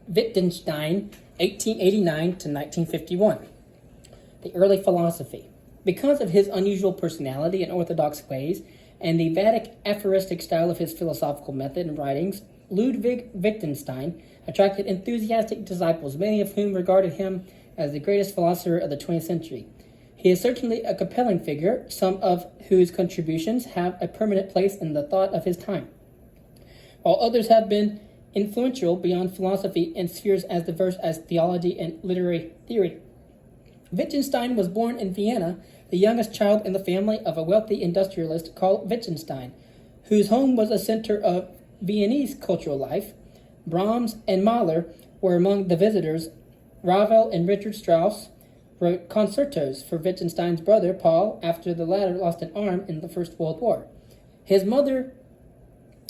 Wittgenstein, 1889 to 1951. The early philosophy. Because of his unusual personality and orthodox ways, and the Vedic aphoristic style of his philosophical method and writings, Ludwig Wittgenstein attracted enthusiastic disciples, many of whom regarded him as the greatest philosopher of the 20th century. He is certainly a compelling figure, some of whose contributions have a permanent place in the thought of his time, while others have been influential beyond philosophy in spheres as diverse as theology and literary theory. Wittgenstein was born in Vienna, the youngest child in the family of a wealthy industrialist called Wittgenstein, whose home was a center of Viennese cultural life. Brahms and Mahler were among the visitors. Ravel and Richard Strauss wrote concertos for Wittgenstein's brother, Paul, after the latter lost an arm in the First World War. His mother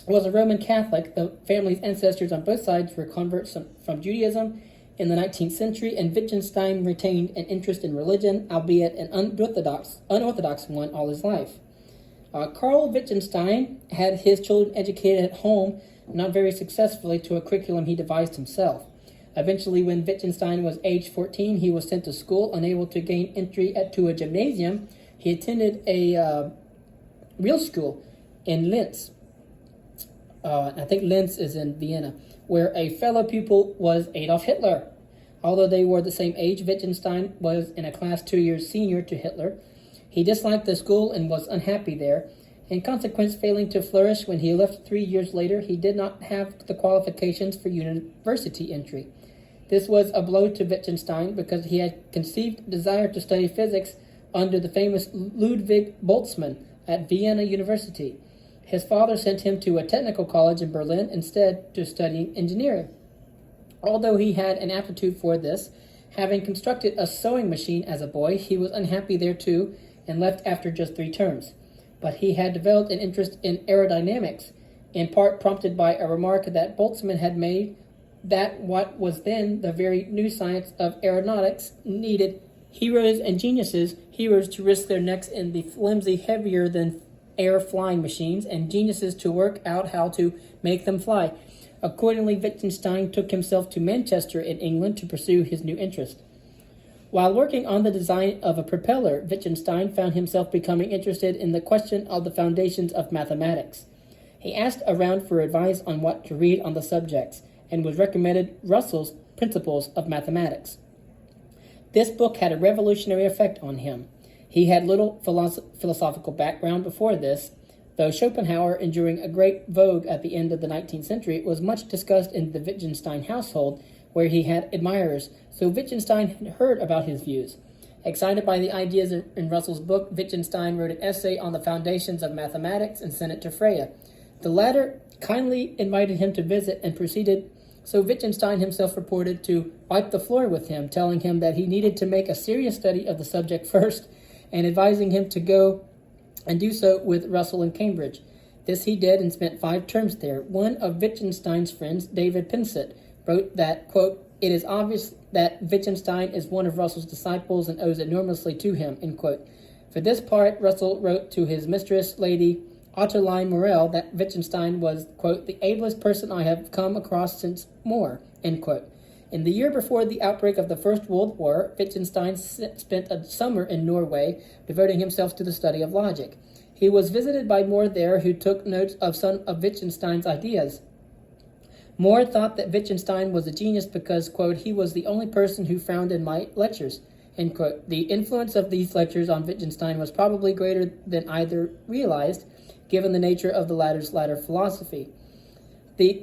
was a Roman Catholic. The family's ancestors on both sides were converts from Judaism in the 19th century, and Wittgenstein retained an interest in religion, albeit an unorthodox one, all his life. Karl Wittgenstein had his children educated at home, not very successfully, to a curriculum he devised himself. Eventually, when Wittgenstein was age 14, he was sent to school, unable to gain entry to a gymnasium. He attended a real school in Linz. I think Linz is in Vienna, where a fellow pupil was Adolf Hitler. Although they were the same age, Wittgenstein was in a class 2 years senior to Hitler. He disliked the school and was unhappy there. In consequence, failing to flourish when he left 3 years later, he did not have the qualifications for university entry. This was a blow to Wittgenstein because he had conceived a desire to study physics under the famous Ludwig Boltzmann at Vienna University. His father sent him to a technical college in Berlin instead to study engineering. Although he had an aptitude for this, having constructed a sewing machine as a boy, he was unhappy there too and left after just 3 terms. But he had developed an interest in aerodynamics, in part prompted by a remark that Boltzmann had made that what was then the very new science of aeronautics needed heroes and geniuses, heroes to risk their necks in the flimsy, heavier than air flying machines, and geniuses to work out how to make them fly. Accordingly, Wittgenstein took himself to Manchester in England to pursue his new interest. While working on the design of a propeller, Wittgenstein found himself becoming interested in the question of the foundations of mathematics. He asked around for advice on what to read on the subjects, and was recommended Russell's Principles of Mathematics. This book had a revolutionary effect on him. He had little philosophical background before this, though Schopenhauer, enduring a great vogue at the end of the 19th century, was much discussed in the Wittgenstein household, where he had admirers, so Wittgenstein had heard about his views. Excited by the ideas in Russell's book, Wittgenstein wrote an essay on the foundations of mathematics and sent it to Freya. The latter kindly invited him to visit and proceeded, so Wittgenstein himself reported, to wipe the floor with him, telling him that he needed to make a serious study of the subject first, and advising him to go and do so with Russell in Cambridge. This he did and spent 5 terms there. One of Wittgenstein's friends, David Pinsent, wrote that, quote, "It is obvious that Wittgenstein is one of Russell's disciples and owes enormously to him," end quote. For this part, Russell wrote to his mistress, Lady Ottoline Morel, that Wittgenstein was, quote, "the ablest person I have come across since Moore," end quote. In the year before the outbreak of the First World War, Wittgenstein spent a summer in Norway, devoting himself to the study of logic. He was visited by Moore there, who took notes of some of Wittgenstein's ideas. Moore thought that Wittgenstein was a genius because, quote, "he was the only person who frowned in my lectures," end quote. The influence of these lectures on Wittgenstein was probably greater than either realized, given the nature of the latter's latter philosophy.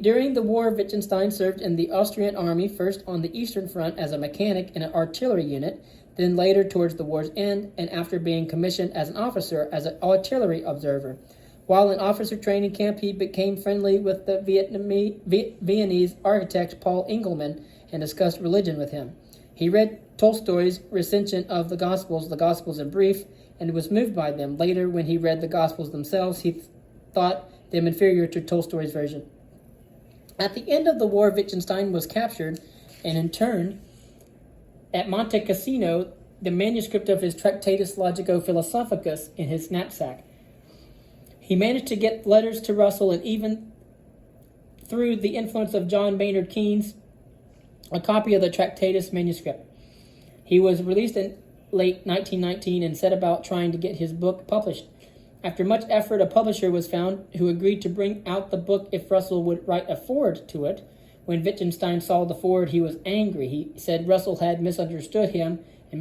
During the war, Wittgenstein served in the Austrian army, first on the Eastern Front as a mechanic in an artillery unit, then later towards the war's end, and after being commissioned as an officer as an artillery observer. While in officer training camp, he became friendly with the Viennese architect Paul Engelmann and discussed religion with him. He read Tolstoy's recension of the Gospels in brief, and was moved by them. Later, when he read the Gospels themselves, he thought them inferior to Tolstoy's version. At the end of the war, Wittgenstein was captured and interned at Monte Cassino, the manuscript of his Tractatus Logico-Philosophicus in his knapsack. He managed to get letters to Russell, and even through the influence of John Maynard Keynes, a copy of the Tractatus manuscript. He was released in late 1919 and set about trying to get his book published. After much effort, a publisher was found who agreed to bring out the book if Russell would write a foreword to it. When Wittgenstein saw the foreword, he was angry. He said Russell had misunderstood him and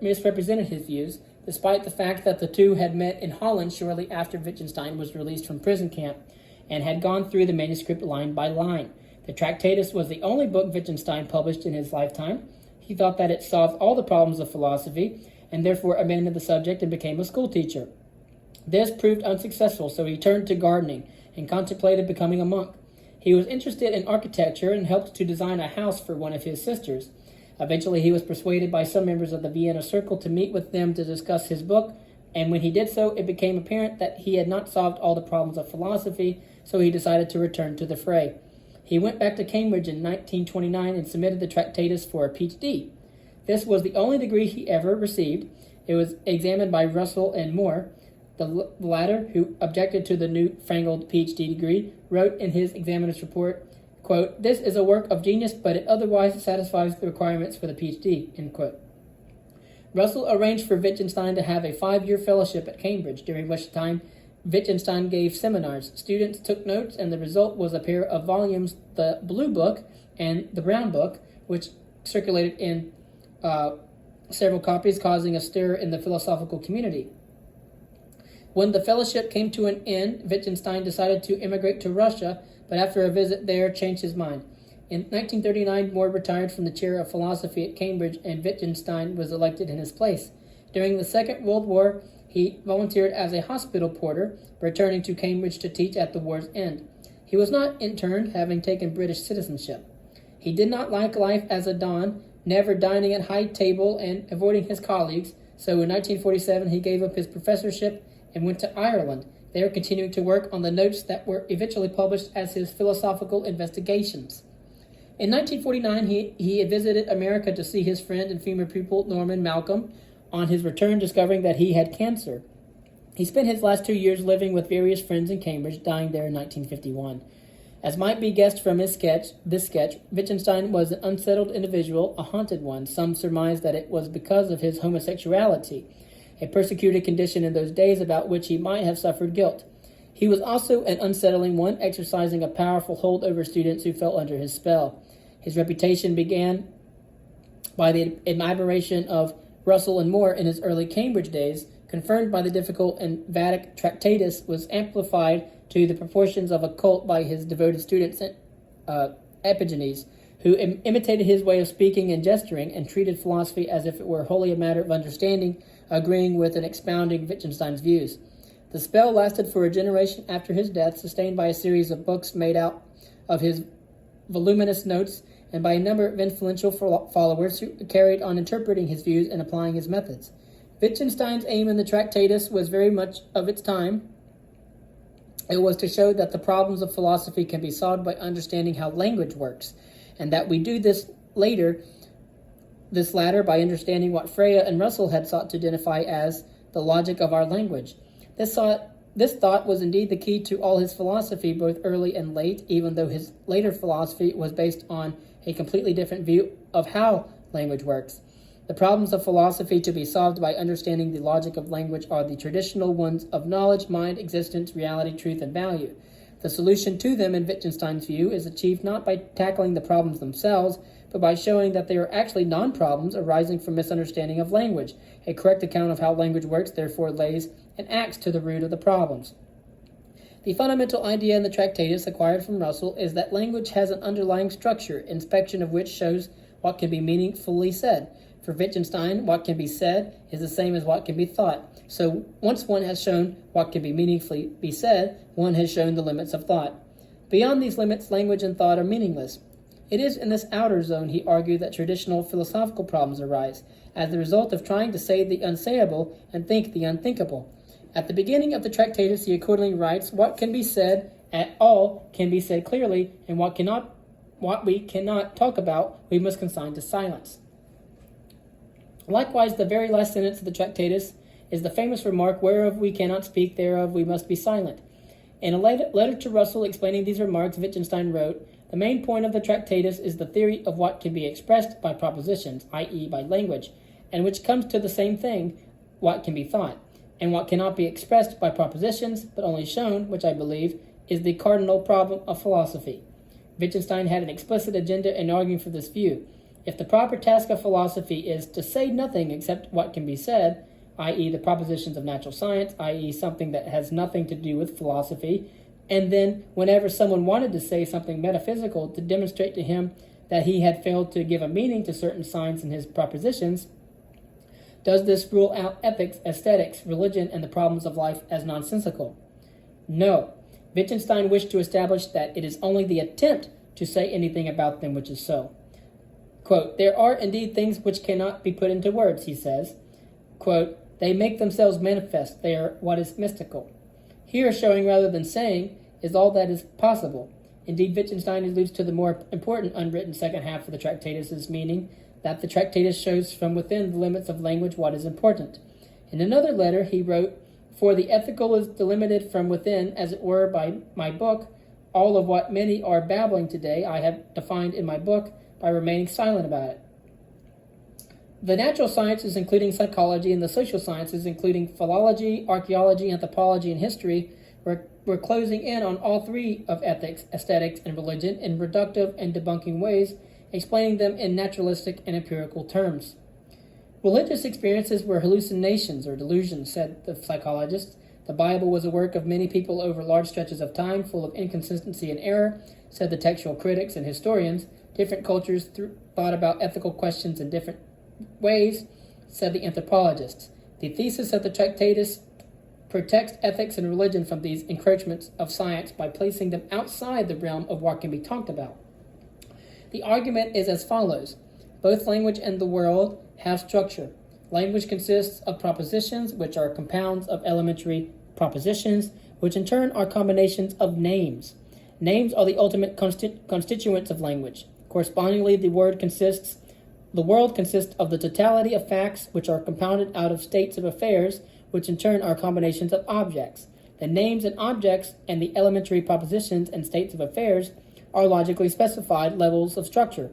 misrepresented his views, despite the fact that the two had met in Holland shortly after Wittgenstein was released from prison camp and had gone through the manuscript line by line. The Tractatus was the only book Wittgenstein published in his lifetime. He thought that it solved all the problems of philosophy and therefore abandoned the subject and became a schoolteacher. This proved unsuccessful, so he turned to gardening and contemplated becoming a monk. He was interested in architecture and helped to design a house for one of his sisters. Eventually, he was persuaded by some members of the Vienna Circle to meet with them to discuss his book, and when he did so, it became apparent that he had not solved all the problems of philosophy, so he decided to return to the fray. He went back to Cambridge in 1929 and submitted the Tractatus for a Ph.D. This was the only degree he ever received. It was examined by Russell and Moore. The latter, who objected to the newfangled Ph.D. degree, wrote in his examiner's report, quote, "This is a work of genius, but it otherwise satisfies the requirements for the Ph.D., end quote. Russell arranged for Wittgenstein to have a 5-year fellowship at Cambridge, during which time Wittgenstein gave seminars. Students took notes, and the result was a pair of volumes, the Blue Book and the Brown Book, which circulated in several copies, causing a stir in the philosophical community. When the fellowship came to an end, Wittgenstein decided to immigrate to Russia, but after a visit there changed his mind. In 1939, Moore retired from the chair of philosophy at Cambridge, and Wittgenstein was elected in his place. During the Second World War, he volunteered as a hospital porter, returning to Cambridge to teach at the war's end. He was not interned, having taken British citizenship. He did not like life as a Don, never dining at high table and avoiding his colleagues, so in 1947 he gave up his professorship and went to Ireland, there continuing to work on the notes that were eventually published as his philosophical investigations. In 1949, he visited America to see his friend and former pupil Norman Malcolm, on his return discovering that he had cancer. He spent his last 2 years living with various friends in Cambridge, dying there in 1951. As might be guessed from this sketch, Wittgenstein was an unsettled individual, a haunted one. Some surmise that it was because of his homosexuality, a persecuted condition in those days about which he might have suffered guilt. He was also an unsettling one, exercising a powerful hold over students who fell under his spell. His reputation began by the admiration of Russell and Moore in his early Cambridge days, confirmed by the difficult and Vedic Tractatus, was amplified to the proportions of a cult by his devoted student Epigenes, who imitated his way of speaking and gesturing and treated philosophy as if it were wholly a matter of understanding, agreeing with and expounding Wittgenstein's views. The spell lasted for a generation after his death, sustained by a series of books made out of his voluminous notes and by a number of influential followers who carried on interpreting his views and applying his methods. Wittgenstein's aim in the Tractatus was very much of its time. It was to show that the problems of philosophy can be solved by understanding how language works, and that we do this latter by understanding what Freya and Russell had sought to identify as the logic of our language. This thought was indeed the key to all his philosophy, both early and late, even though his later philosophy was based on a completely different view of how language works. The problems of philosophy to be solved by understanding the logic of language are the traditional ones of knowledge, mind, existence, reality, truth, and value. The solution to them, in Wittgenstein's view, is achieved not by tackling the problems themselves, but by showing that they are actually non-problems arising from misunderstanding of language. A correct account of how language works, therefore, lays an axe to the root of the problems. The fundamental idea in the Tractatus, acquired from Russell, is that language has an underlying structure, inspection of which shows what can be meaningfully said. For Wittgenstein, what can be said is the same as what can be thought. So once one has shown what can be meaningfully be said, one has shown the limits of thought. Beyond these limits, language and thought are meaningless. It is in this outer zone, he argued, that traditional philosophical problems arise, as the result of trying to say the unsayable and think the unthinkable. At the beginning of the Tractatus, he accordingly writes, "What can be said at all can be said clearly, and what we cannot talk about, we must consign to silence." Likewise, the very last sentence of the Tractatus is the famous remark, "Whereof we cannot speak, thereof we must be silent." In a letter to Russell explaining these remarks, Wittgenstein wrote, The main point of the Tractatus is the theory of what can be expressed by propositions, i.e. by language, and which comes to the same thing, what can be thought, and what cannot be expressed by propositions, but only shown, which I believe, is the cardinal problem of philosophy. Wittgenstein had an explicit agenda in arguing for this view. If the proper task of philosophy is to say nothing except what can be said, i.e. the propositions of natural science, i.e. something that has nothing to do with philosophy, and then whenever someone wanted to say something metaphysical to demonstrate to him that he had failed to give a meaning to certain signs in his propositions, does this rule out ethics, aesthetics, religion, and the problems of life as nonsensical? No. Wittgenstein wished to establish that it is only the attempt to say anything about them which is so. Quote, there are indeed things which cannot be put into words, he says. Quote, they make themselves manifest, they are what is mystical. Here, showing rather than saying is all that is possible. Indeed, Wittgenstein alludes to the more important unwritten second half of the Tractatus' meaning that the Tractatus shows from within the limits of language what is important. In another letter, he wrote, for the ethical is delimited from within, as it were, by my book. All of what many are babbling today I have defined in my book by remaining silent about it. The natural sciences, including psychology, and the social sciences, including philology, archaeology, anthropology, and history, were closing in on all three of ethics, aesthetics, and religion in reductive and debunking ways, explaining them in naturalistic and empirical terms. Religious experiences were hallucinations or delusions, said the psychologists. The Bible was a work of many people over large stretches of time, full of inconsistency and error, said the textual critics and historians. Different cultures thought about ethical questions in different ways, said the anthropologists. The thesis of the Tractatus protects ethics and religion from these encroachments of science by placing them outside the realm of what can be talked about. The argument is as follows. Both language and the world have structure. Language consists of propositions, which are compounds of elementary propositions, which in turn are combinations of names. Names are the ultimate constituents of language. Correspondingly, the world consists of the totality of facts, which are compounded out of states of affairs, which in turn are combinations of objects. The names and objects and the elementary propositions and states of affairs are logically specified levels of structure.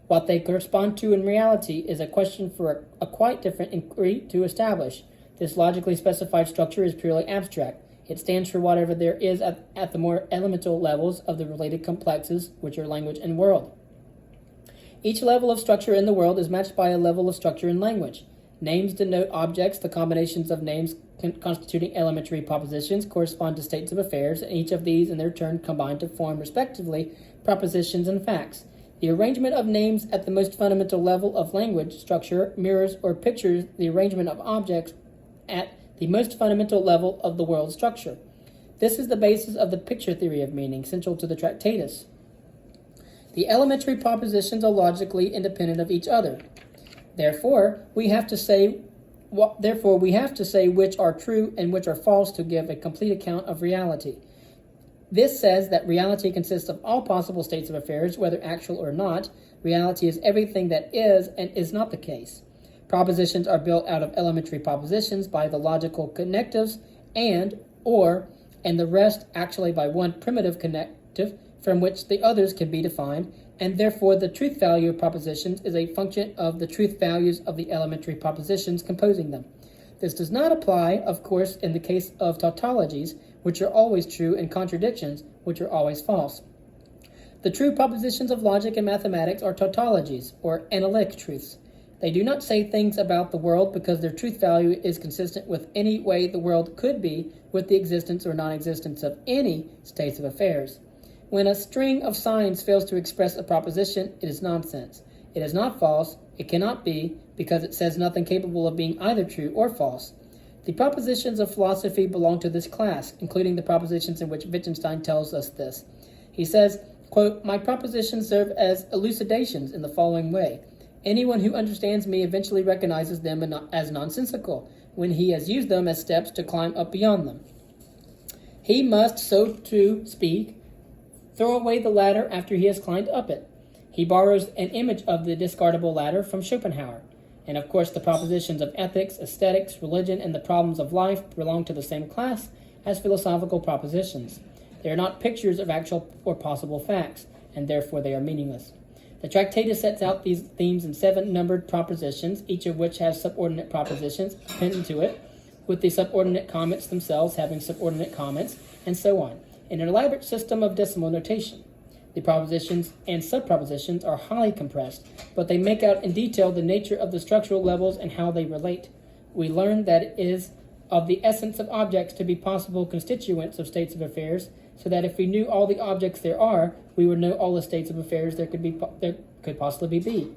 What they correspond to in reality is a question for a quite different inquiry to establish. This logically specified structure is purely abstract. It stands for whatever there is at the more elemental levels of the related complexes, which are language and world. Each level of structure in the world is matched by a level of structure in language. Names denote objects. The combinations of names constituting elementary propositions correspond to states of affairs, and each of these in their turn combine to form, respectively, propositions and facts. The arrangement of names at the most fundamental level of language structure mirrors or pictures the arrangement of objects at the most fundamental level of the world structure. This is the basis of the picture theory of meaning, central to the Tractatus. The elementary propositions are logically independent of each other. Therefore, we have to say which are true and which are false to give a complete account of reality. This says that reality consists of all possible states of affairs, whether actual or not. Reality is everything that is and is not the case. Propositions are built out of elementary propositions by the logical connectives and the rest actually by one primitive connective from which the others can be defined, and therefore the truth value of propositions is a function of the truth values of the elementary propositions composing them. This does not apply, of course, in the case of tautologies, which are always true, and contradictions, which are always false. The true propositions of logic and mathematics are tautologies, or analytic truths. They do not say things about the world because their truth value is consistent with any way the world could be with the existence or non-existence of any states of affairs. When a string of signs fails to express a proposition, it is nonsense. It is not false, it cannot be, because it says nothing capable of being either true or false. The propositions of philosophy belong to this class, including the propositions in which Wittgenstein tells us this. He says, quote, my propositions serve as elucidations in the following way. Anyone who understands me eventually recognizes them as nonsensical, when he has used them as steps to climb up beyond them. He must, so to speak, throw away the ladder after he has climbed up it. He borrows an image of the discardable ladder from Schopenhauer. And of course, the propositions of ethics, aesthetics, religion, and the problems of life belong to the same class as philosophical propositions. They are not pictures of actual or possible facts. and therefore they are meaningless. The Tractatus sets out these themes in 7 numbered propositions, each of which has subordinate propositions appended to it, with the subordinate comments themselves having subordinate comments, and so on, in an elaborate system of decimal notation. The propositions and subpropositions are highly compressed, but they make out in detail the nature of the structural levels and how they relate. We learn that it is of the essence of objects to be possible constituents of states of affairs, so that if we knew all the objects there are, we would know all the states of affairs there could possibly be.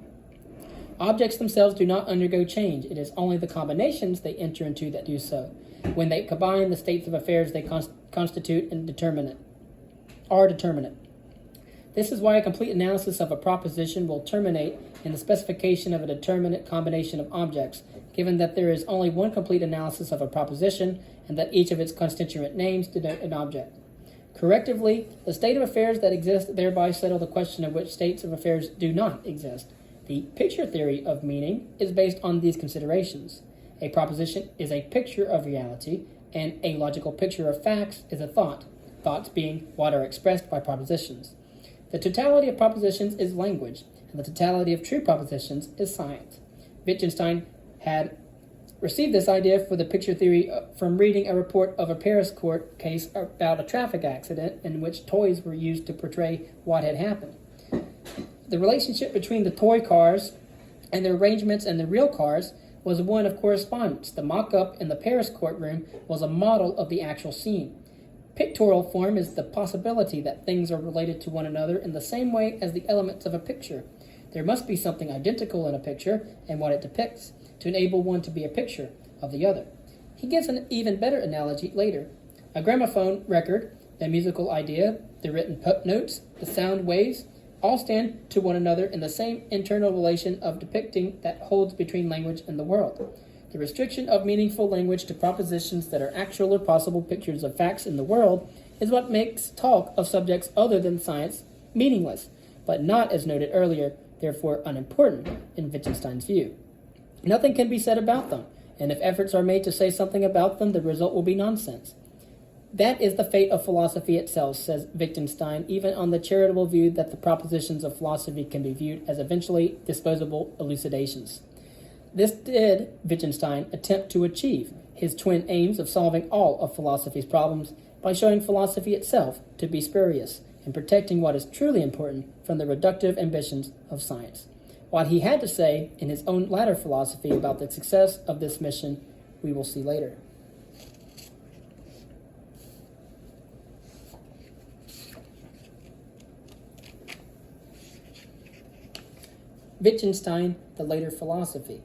Objects themselves do not undergo change. It is only the combinations they enter into that do so. When they combine the states of affairs, they constitute and determinate. This is why a complete analysis of a proposition will terminate in the specification of a determinate combination of objects, given that there is only one complete analysis of a proposition and that each of its constituent names denote an object. Correctively, the state of affairs that exist thereby settle the question of which states of affairs do not exist. The picture theory of meaning is based on these considerations. A proposition is a picture of reality, and a logical picture of facts is a thought, thoughts being what are expressed by propositions. The totality of propositions is language, and the totality of true propositions is science. Wittgenstein had received this idea for the picture theory from reading a report of a Paris court case about a traffic accident in which toys were used to portray what had happened. The relationship between the toy cars and their arrangements and the real cars was one of correspondence. The mock-up in the Paris courtroom was a model of the actual scene. Pictorial form is the possibility that things are related to one another in the same way as the elements of a picture. There must be something identical in a picture and what it depicts to enable one to be a picture of the other. He gives an even better analogy later. A gramophone record, the musical idea, the written notes, the sound waves, all stand to one another in the same internal relation of depicting that holds between language and the world. The restriction of meaningful language to propositions that are actual or possible pictures of facts in the world is what makes talk of subjects other than science meaningless, but not, as noted earlier, therefore unimportant in Wittgenstein's view. Nothing can be said about them, and if efforts are made to say something about them, the result will be nonsense. That is the fate of philosophy itself, says Wittgenstein, even on the charitable view that the propositions of philosophy can be viewed as eventually disposable elucidations. This did Wittgenstein attempt to achieve his twin aims of solving all of philosophy's problems by showing philosophy itself to be spurious and protecting what is truly important from the reductive ambitions of science. What he had to say in his own latter philosophy about the success of this mission, we will see later. Wittgenstein, the later philosophy.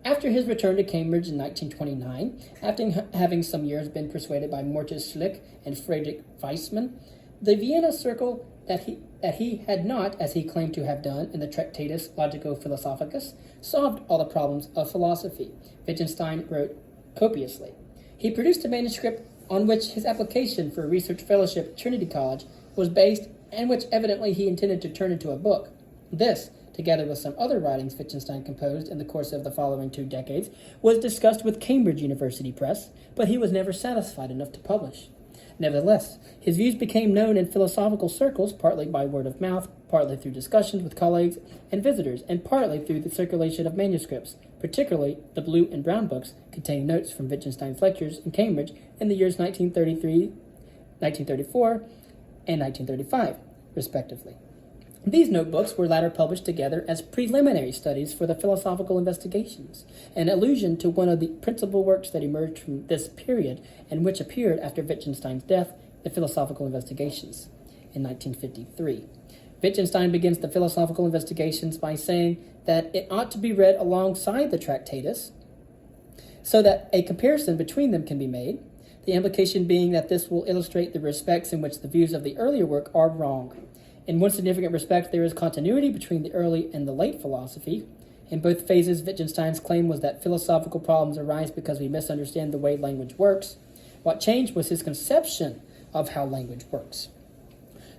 After his return to Cambridge in 1929, after having some years been persuaded by Mortis Schlick and Friedrich Weissmann, the Vienna Circle that he had not, as he claimed to have done in the Tractatus Logico-Philosophicus, solved all the problems of philosophy. Wittgenstein wrote copiously. He produced a manuscript on which his application for a research fellowship at Trinity College was based and which evidently he intended to turn into a book. This, together with some other writings Wittgenstein composed in the course of the following 2 decades, was discussed with Cambridge University Press, but he was never satisfied enough to publish. Nevertheless, his views became known in philosophical circles, partly by word of mouth, partly through discussions with colleagues and visitors, and partly through the circulation of manuscripts, particularly the Blue and Brown books containing notes from Wittgenstein's lectures in Cambridge in the years 1933, 1934, and 1935, respectively. These notebooks were later published together as preliminary studies for the philosophical investigations, an allusion to one of the principal works that emerged from this period and which appeared after Wittgenstein's death, the Philosophical Investigations, in 1953. Wittgenstein begins the Philosophical Investigations by saying that it ought to be read alongside the Tractatus so that a comparison between them can be made, the implication being that this will illustrate the respects in which the views of the earlier work are wrong. In one significant respect, there is continuity between the early and the late philosophy. In both phases, Wittgenstein's claim was that philosophical problems arise because we misunderstand the way language works. What changed was his conception of how language works.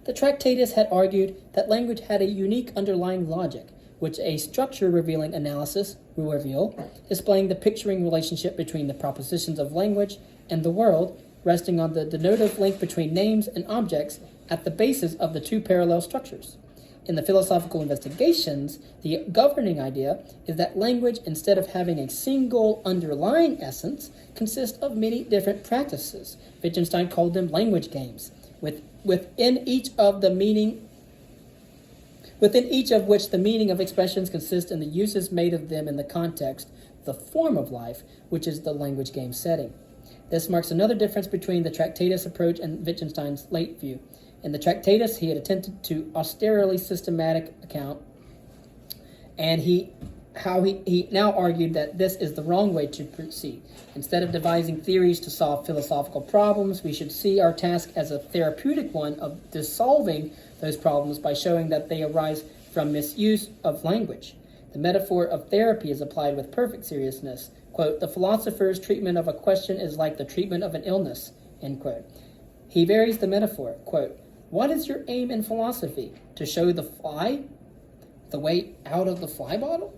The Tractatus had argued that language had a unique underlying logic, which a structure-revealing analysis will reveal, displaying the picturing relationship between the propositions of language and the world, resting on the denotative link between names and objects, at the basis of the two parallel structures. In the philosophical investigations, the governing idea is that language, instead of having a single underlying essence, consists of many different practices. Wittgenstein called them language games, within each of which the meaning of expressions consists in the uses made of them in the context, the form of life, which is the language game setting. This marks another difference between the Tractatus approach and Wittgenstein's late view. In the Tractatus, he had attempted to austerely systematic account, and he now argued that this is the wrong way to proceed. Instead of devising theories to solve philosophical problems, we should see our task as a therapeutic one of dissolving those problems by showing that they arise from misuse of language. The metaphor of therapy is applied with perfect seriousness. Quote, "The philosopher's treatment of a question is like the treatment of an illness," end quote. He varies the metaphor. Quote, "What is your aim in philosophy? To show the fly the way out of the fly bottle?"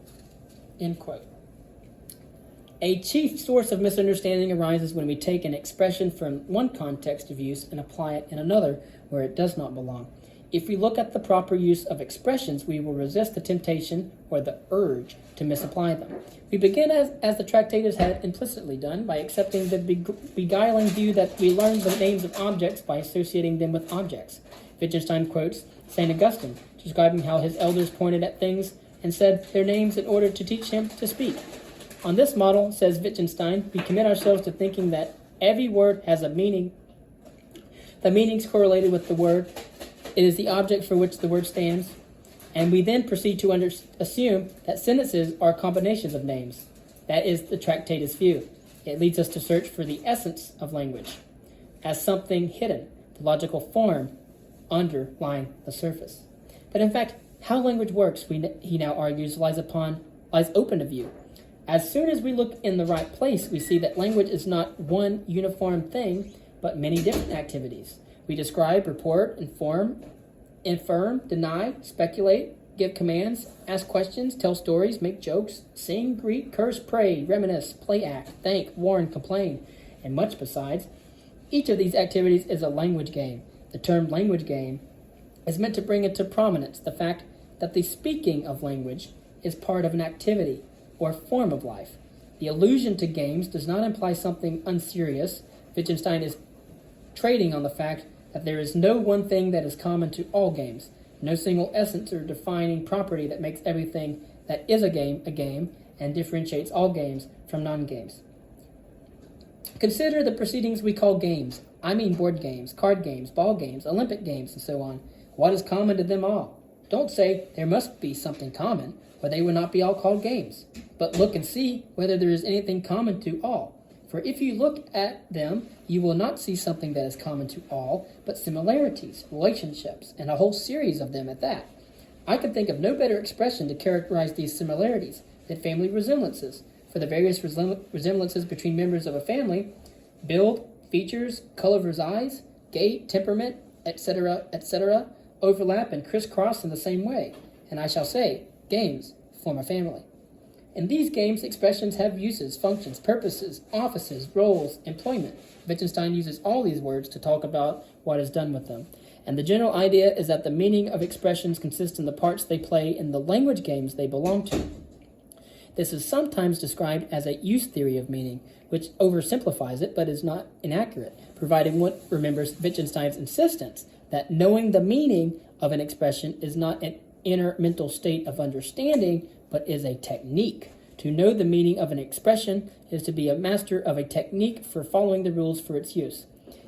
End quote. A chief source of misunderstanding arises when we take an expression from one context of use and apply it in another where it does not belong. If we look at the proper use of expressions, we will resist the temptation or the urge to misapply them. We begin as the Tractatus had implicitly done, by accepting the beguiling view that we learn the names of objects by associating them with objects. Wittgenstein quotes St. Augustine, describing how his elders pointed at things and said their names in order to teach him to speak. On this model, says Wittgenstein, we commit ourselves to thinking that every word has a meaning. The meaning's correlated with the word. It is the object for which the word stands, and we then proceed to assume that sentences are combinations of names. That is the Tractatus view. It leads us to search for the essence of language as something hidden, the logical form underlying the surface. But in fact, how language works, he now argues, lies open to view. As soon as we look in the right place, we see that language is not one uniform thing, but many different activities. We describe, report, inform, deny, speculate, give commands, ask questions, tell stories, make jokes, sing, greet, curse, pray, reminisce, play act, thank, warn, complain, and much besides. Each of these activities is a language game. The term language game is meant to bring into prominence the fact that the speaking of language is part of an activity or form of life. The allusion to games does not imply something unserious. Wittgenstein is trading on the fact that there is no one thing that is common to all games, no single essence or defining property that makes everything that is a game, and differentiates all games from non-games. Consider the proceedings we call games. I mean board games, card games, ball games, Olympic games, and so on. What is common to them all? Don't say there must be something common, or they would not be all called games. But look and see whether there is anything common to all. For if you look at them, you will not see something that is common to all, but similarities, relationships, and a whole series of them at that. I can think of no better expression to characterize these similarities than family resemblances. For the various resemblances between members of a family, build, features, color of eyes, gait, temperament, etc., overlap and crisscross in the same way. And I shall say, games form a family. In these games, expressions have uses, functions, purposes, offices, roles, employment. Wittgenstein uses all these words to talk about what is done with them. And the general idea is that the meaning of expressions consists in the parts they play in the language games they belong to. This is sometimes described as a use theory of meaning, which oversimplifies it but is not inaccurate, providing one remembers Wittgenstein's insistence that knowing the meaning of an expression is not an inner mental state of understanding, but is a technique. To know the meaning of an expression is to be a master of a technique for following the rules for its use,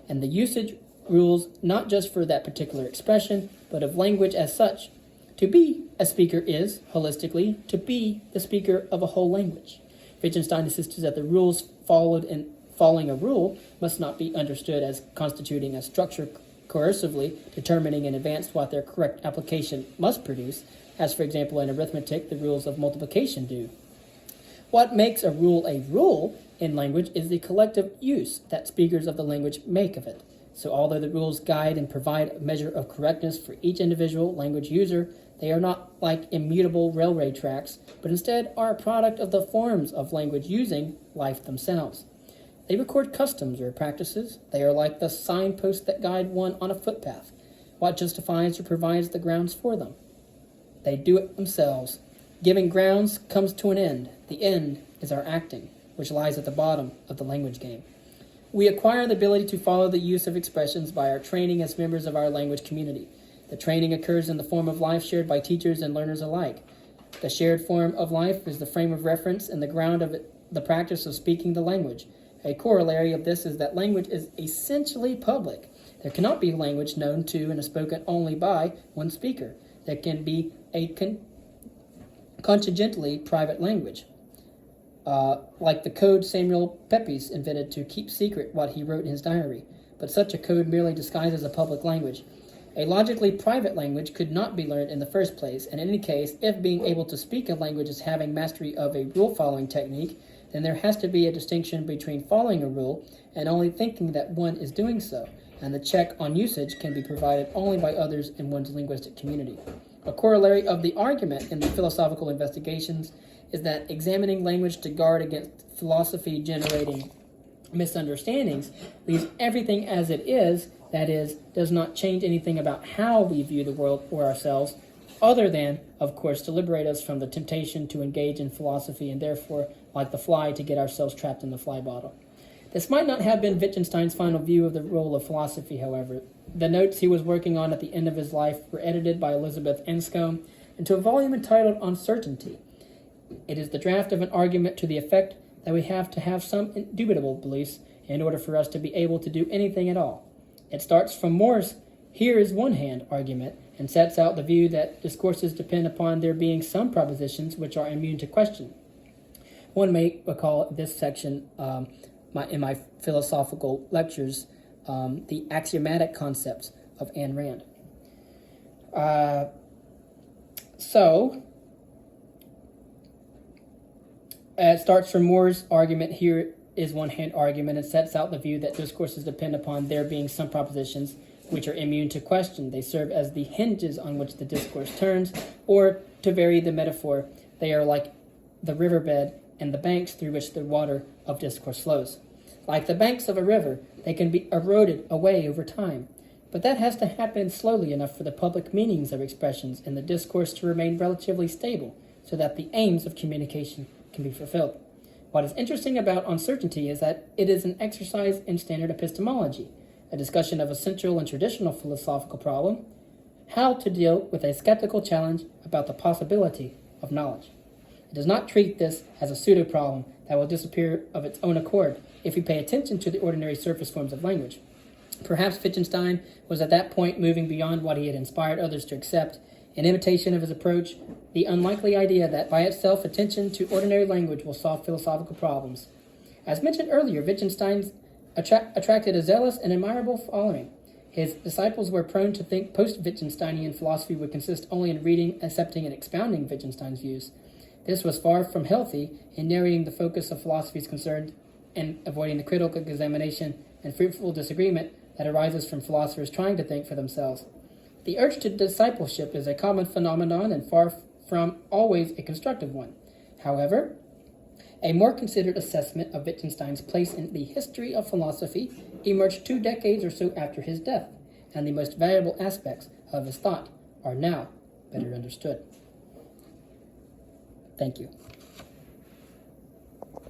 and the usage rules not just for that particular expression, but of language as such. To be a speaker is, holistically, to be the speaker of a whole language. Wittgenstein insists that the rules followed in following a rule must not be understood as constituting a structure coercively determining in advance what their correct application must produce, as for example in arithmetic the rules of multiplication do. What makes a rule in language is the collective use that speakers of the language make of it. So although the rules guide and provide a measure of correctness for each individual language user, they are not like immutable railway tracks, but instead are a product of the forms of language using life themselves. They record customs or practices. They are like the signposts that guide one on a footpath. what justifies or provides the grounds for them. They do it themselves. Giving grounds comes to an end. The end is our acting, which lies at the bottom of the language game. We acquire the ability to follow the use of expressions by our training as members of our language community. The training occurs in the form of life shared by teachers and learners alike. The shared form of life is the frame of reference and the ground of the practice of speaking the language. A corollary of this is that language is essentially public. There cannot be language known to and spoken only by one speaker. There can be a contingently private language, like the code Samuel Pepys invented to keep secret what he wrote in his diary. But such a code merely disguises a public language. A logically private language could not be learned in the first place, and in any case, if being able to speak a language is having mastery of a rule-following technique, then there has to be a distinction between following a rule and only thinking that one is doing so, and the check on usage can be provided only by others in one's linguistic community. A corollary of the argument in the philosophical investigations is that examining language to guard against philosophy generating misunderstandings leaves everything as it is, that is, does not change anything about how we view the world or ourselves, other than, of course, to liberate us from the temptation to engage in philosophy and therefore, like the fly, to get ourselves trapped in the fly bottle. This might not have been Wittgenstein's final view of the role of philosophy, however. The notes he was working on at the end of his life were edited by Elizabeth Anscombe into a volume entitled Uncertainty. It is the draft of an argument to the effect that we have to have some indubitable beliefs in order for us to be able to do anything at all. It starts from Moore's "here is one hand" argument and sets out the view that discourses depend upon there being some propositions which are immune to question. One may recall this section in my philosophical lectures, the axiomatic concepts of Ayn Rand. It starts from Moore's argument, "here is one hand" argument, and sets out the view that discourses depend upon there being some propositions which are immune to question. They serve as the hinges on which the discourse turns, or, to vary the metaphor, they are like the riverbed and the banks through which the water of discourse flows. Like the banks of a river, they can be eroded away over time, but that has to happen slowly enough for the public meanings of expressions in the discourse to remain relatively stable, so that the aims of communication can be fulfilled. What is interesting about uncertainty is that it is an exercise in standard epistemology, a discussion of a central and traditional philosophical problem, how to deal with a skeptical challenge about the possibility of knowledge. It does not treat this as a pseudo-problem that will disappear of its own accord if we pay attention to the ordinary surface forms of language. Perhaps Wittgenstein was at that point moving beyond what he had inspired others to accept, in imitation of his approach, the unlikely idea that by itself attention to ordinary language will solve philosophical problems. As mentioned earlier, Wittgenstein attracted a zealous and admirable following. His disciples were prone to think post-Wittgensteinian philosophy would consist only in reading, accepting, and expounding Wittgenstein's views. This was far from healthy in narrowing the focus of philosophy's concern and avoiding the critical examination and fruitful disagreement that arises from philosophers trying to think for themselves. The urge to discipleship is a common phenomenon and far from always a constructive one. However, a more considered assessment of Wittgenstein's place in the history of philosophy emerged 2 decades or so after his death, and the most valuable aspects of his thought are now better understood. Thank you.